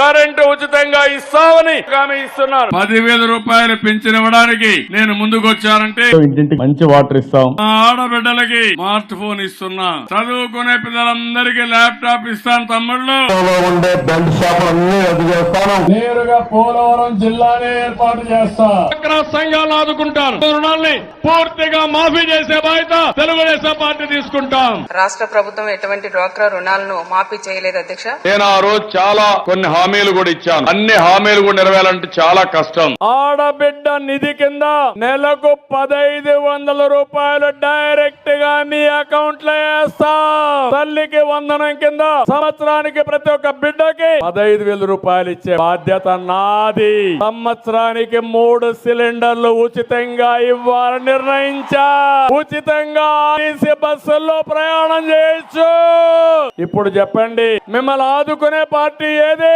Current ఉచితంగా ఇస్తామని హామీ ఇస్తున్నారు. 10,000 రూపాయలు పెన్షన్ ఇవ్వడానికి నేను ముందుకు వచ్చానంటే ఇంటింటికి మంచి వాటర్ ఇస్తాం. మా ఆడబిడ్డలకి స్మార్ట్ ఫోన్ ఇస్తున్నా. చదువుకునే పిల్లలందరికీ ల్యాప్టాప్ ఇస్తాను తమ్ముళ్ళు. ఉండే బెల్ట్ షాపులన్నీ రద్దు చేస్తాను. నేరుగా పోలవరం జిల్లానే ఏర్పాటు చేస్తా. సంఘాలను ఆదుకుంటాను. రుణాల్ని పూర్తిగా మాఫీ చేసే బాధ్యత తెలుగుదేశం పార్టీ తీసుకుంటాం. రాష్ట్ర ప్రభుత్వం ఎటువంటి డ్వాక్రా రుణాలను మాఫీ చేయలేదు అధ్యక్ష. నేను ఆ రోజు కొన్ని హామీలు కూడా ఇచ్చాను. అన్ని హామీలు కూడా నెరవేరాలంటే చాలా కష్టం. ఆడబిడ్డ నిధి కింద నెలకు 1,500 రూపాయలు డైరెక్ట్ గా మీ అకౌంట్ లో వేస్తా. తల్లికి వందనం కింద సంవత్సరానికి ప్రతి ఒక్క బిడ్డకి 15,000 రూపాయలు ఇచ్చే బాధ్యత నాది. సంవత్సరానికి 3 సిలిండర్లు ఉచితంగా ఇవ్వాలని నిర్ణయించా. ఉచితంగా ఆర్టీసీ బస్సుల్లో ప్రయాణం చేయొచ్చు. ఇప్పుడు చెప్పండి, మిమ్మల్ని ఆదుకునే పార్టీ ఏది?